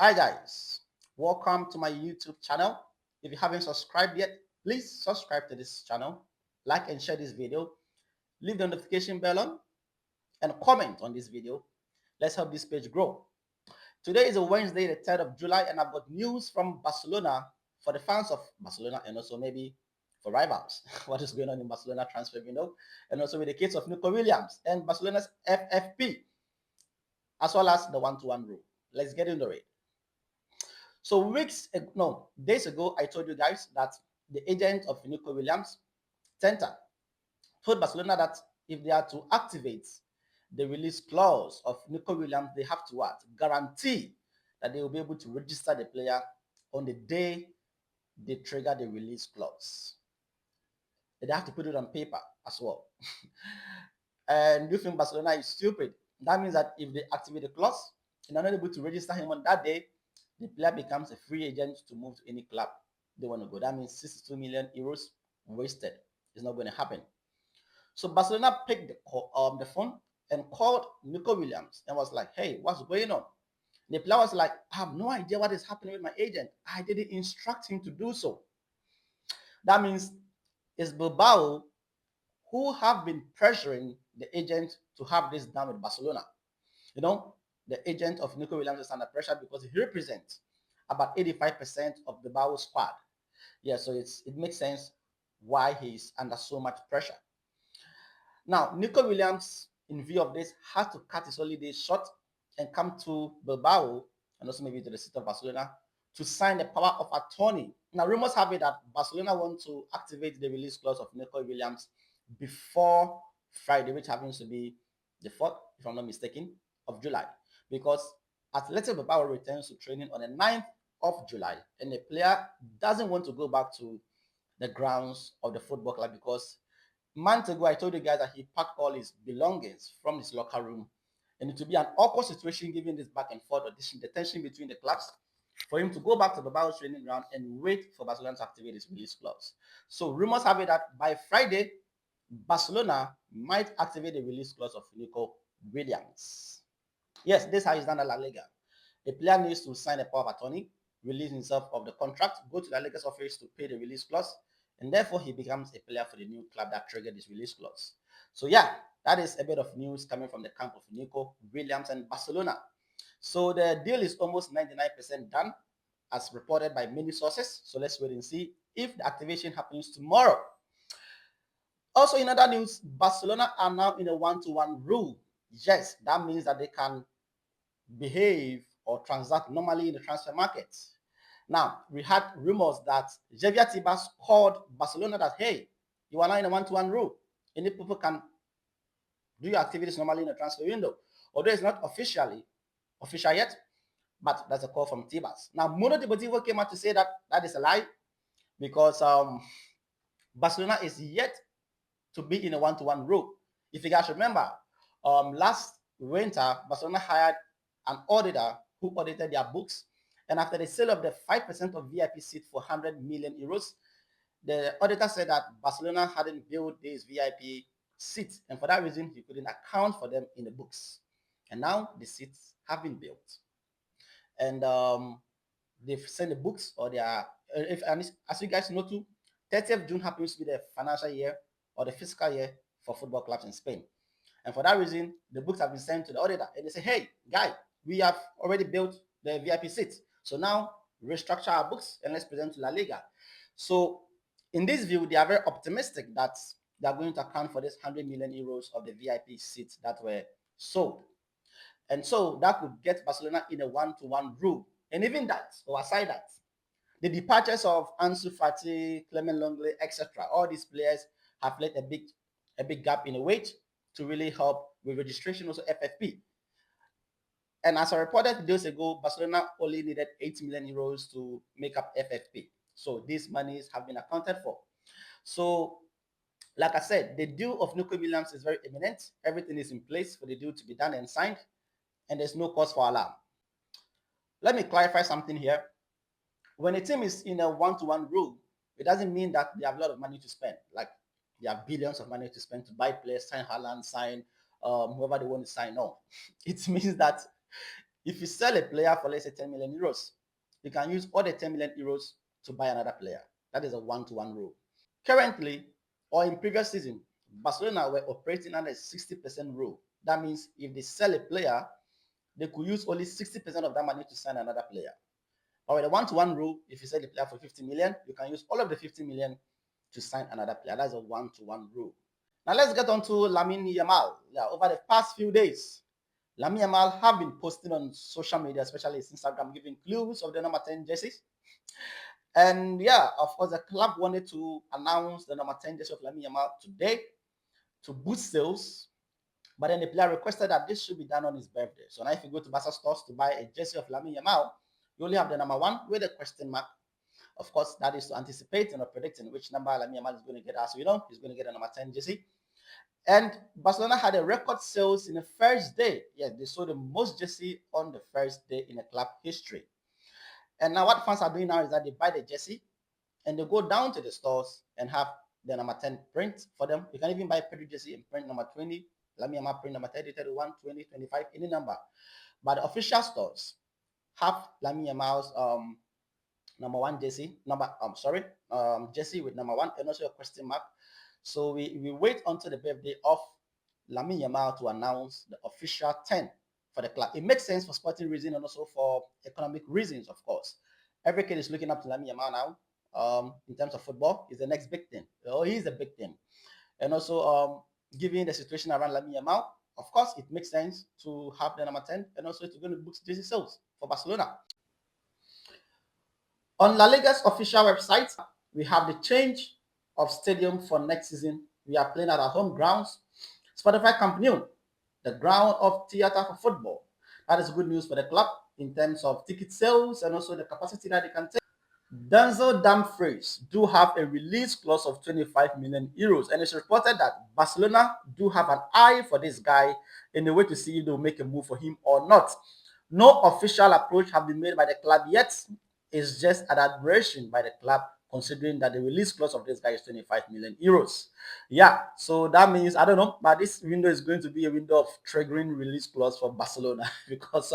Hi guys, welcome to my YouTube channel. If you haven't subscribed yet, please subscribe to this channel, like and share this video, leave the notification bell on, and comment on this video. Let's help this page grow. Today is a Wednesday, the 3rd of July, and I've got news from Barcelona for the fans of Barcelona and also maybe for rivals. What is going on in Barcelona transfer window, and also with the case of Nico Williams and Barcelona's FFP, as well as the one-to-one rule. Let's get into it. So days ago, I told you guys that the agent of Nico Williams, Tenta, told Barcelona that if they are to activate the release clause of Nico Williams, they have to what? Guarantee that they will be able to register the player on the day they trigger the release clause. They have to put it on paper as well. And you think Barcelona is stupid? That means that if they activate the clause and are not able to register him on that day, the player becomes a free agent to move to any club they want to go. That means 62 million euros wasted. It's not going to happen. So Barcelona picked the phone and called Nico Williams and was like, hey, what's going on? The player was like, I have no idea what is happening with my agent. I didn't instruct him to do so. That means it's Bilbao who have been pressuring the agent to have this done with Barcelona. You know, the agent of Nico Williams is under pressure because he represents about 85% of the Bilbao squad. Yeah, so it makes sense why he's under so much pressure. Now, Nico Williams, in view of this, had to cut his holiday short and come to Bilbao and also maybe to the city of Barcelona to sign the power of attorney. Now, rumors have it that Barcelona want to activate the release clause of Nico Williams before Friday, which happens to be the 4th, if I'm not mistaken, of July. Because Athletic Bilbao returns to training on the 9th of July, and the player doesn't want to go back to the grounds of the football club because months ago I told you guys that he packed all his belongings from his locker room, and it would be an awkward situation given this back and forth or the tension between the clubs for him to go back to the Bilbao training ground and wait for Barcelona to activate his release clause. So rumors have it that by Friday, Barcelona might activate the release clause of Nico Williams. Yes, this is how it's done at La Liga. A player needs to sign a power of attorney, release himself of the contract, go to La Liga's office to pay the release clause, and therefore he becomes a player for the new club that triggered this release clause. So yeah, that is a bit of news coming from the camp of Nico Williams and Barcelona. So the deal is almost 99% done, as reported by many sources. So let's wait and see if the activation happens tomorrow. Also, in other news, Barcelona are now in a one-to-one rule. Yes, that means that they can behave or transact normally in the transfer market. Now, we had rumors that Javier Tebas called Barcelona that, hey, you are now in a one-to-one rule. Any people can do your activities normally in the transfer window. Although it's not official yet, but that's a call from Tebas. Now, Mundo Deportivo came out to say that that is a lie because Barcelona is yet to be in a one-to-one rule. If you guys remember, last winter, Barcelona hired an auditor who audited their books. And after the sale of the 5% of VIP seat for 100 million euros, the auditor said that Barcelona hadn't built these VIP seats. And for that reason, he couldn't account for them in the books. And now the seats have been built. And they've sent the books, or they are, as you guys know too, 30th June happens to be the financial year or the fiscal year for football clubs in Spain. And for that reason, the books have been sent to the auditor. And they say, hey, guy, we have already built the VIP seats. So now restructure our books and let's present to La Liga. So in this view, they are very optimistic that they are going to account for this 100 million euros of the VIP seats that were sold. And so that could get Barcelona in a one-to-one rule. And even that, or aside that, the departures of Ansu Fati, Clement Longley, etc., all these players have left a big gap in the wage to really help with registration, also FFP. And as I reported days ago, Barcelona only needed 8 million euros to make up FFP. So these monies have been accounted for. So, like I said, the deal of Nico Williams is very imminent. Everything is in place for the deal to be done and signed, and there's no cause for alarm. Let me clarify something here. When a team is in a one-to-one rule, it doesn't mean that they have a lot of money to spend. Like they have billions of money to spend to buy players, sign Haaland, sign whoever they want to sign. No, it means that If you sell a player for, let's say, 10 million euros, you can use all the 10 million euros to buy another player. That is a one-to-one rule. Currently, or in previous season, Barcelona were operating under a 60% rule. That means if they sell a player, they could use only 60% of that money to sign another player. Or with a one-to-one rule, if you sell the player for 50 million, you can use all of the 50 million to sign another player. That's a one-to-one rule. Now let's get on to Lamine Yamal. Yeah, over the past few days, Lamine Yamal have been posting on social media, especially his Instagram, giving clues of the number 10 jerseys. And yeah, of course, the club wanted to announce the number 10 jersey of Lamine Yamal today to boost sales. But then the player requested that this should be done on his birthday. So now if you go to Barca stores to buy a jersey of Lamine Yamal, you only have the number 1 with a question mark. Of course, that is to anticipate and predicting which number Lamine Yamal is going to get. As you know, he's going to get a number 10 jersey. And Barcelona had a record sales in the first day. Yes, they sold the most jersey on the first day in the club history. And now what fans are doing now is that they buy the jersey and they go down to the stores and have the number 10 print for them. You can even buy Pedro jersey and print number 20, Lamine Yamal print number 30, 31, 20, 25, any number. But the official stores have Lamine Yamal's number 1 jersey, jersey with number 1 and also a question mark. So we wait until the birthday of Lamine Yamal to announce the official 10 for the club. It makes sense for sporting reasons and also for economic reasons, of course. Every kid is looking up to Lamine Yamal now. In terms of football, he's the next big thing. Oh, he's a big thing. And also, given the situation around Lamine Yamal, of course, it makes sense to have the number 10 and also to go to boost jersey sales for Barcelona. On La Liga's official website, we have the change of stadium for next season. We are playing at our home grounds, Spotify Camp Nou, the ground of theater for football. That is good news for the club in terms of ticket sales and also the capacity that they can take. Denzel Dumfries do have a release clause of 25 million euros, and it's reported that Barcelona do have an eye for this guy in a way to see if they'll make a move for him or not. No official approach have been made by the club yet. It's just an admiration by the club considering that the release clause of this guy is 25 million euros. Yeah, so that means, I don't know, but this window is going to be a window of triggering release clause for Barcelona because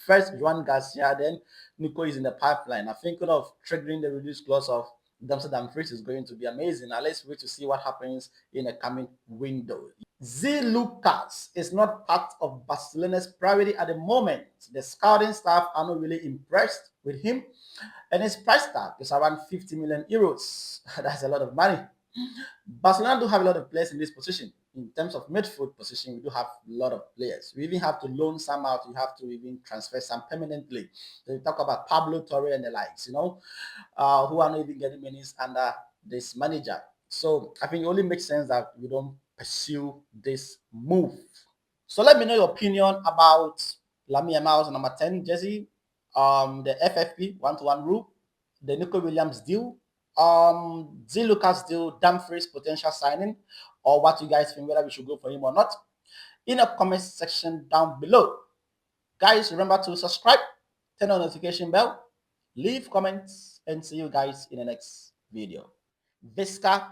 first Juan Garcia, then Nico is in the pipeline. I think of triggering the release clause of Denzel Dumfries is going to be amazing. Now let's wait to see what happens in the coming window. Zee Lucas is not part of Barcelona's priority at the moment. The scouting staff are not really impressed with him, and his price tag is around 50 million euros. That's a lot of money. Barcelona do have a lot of players in this position. In terms of midfield position, we do have a lot of players. We even have to loan some out. We have to even transfer some permanently. So we talk about Pablo Torre and the likes, who are not even getting minutes under this manager. So I think it only makes sense that we don't pursue this move. So let me know your opinion about Lamine Yamal's number 10 jersey, the FFP one-to-one rule, the Nico Williams deal, Zee Lucas deal, Dumfries potential signing, or what you guys think, whether we should go for him or not, in the comment section down below. Guys, remember to subscribe, turn on the notification bell, leave comments, and see you guys in the next video. Visca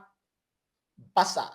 Basa.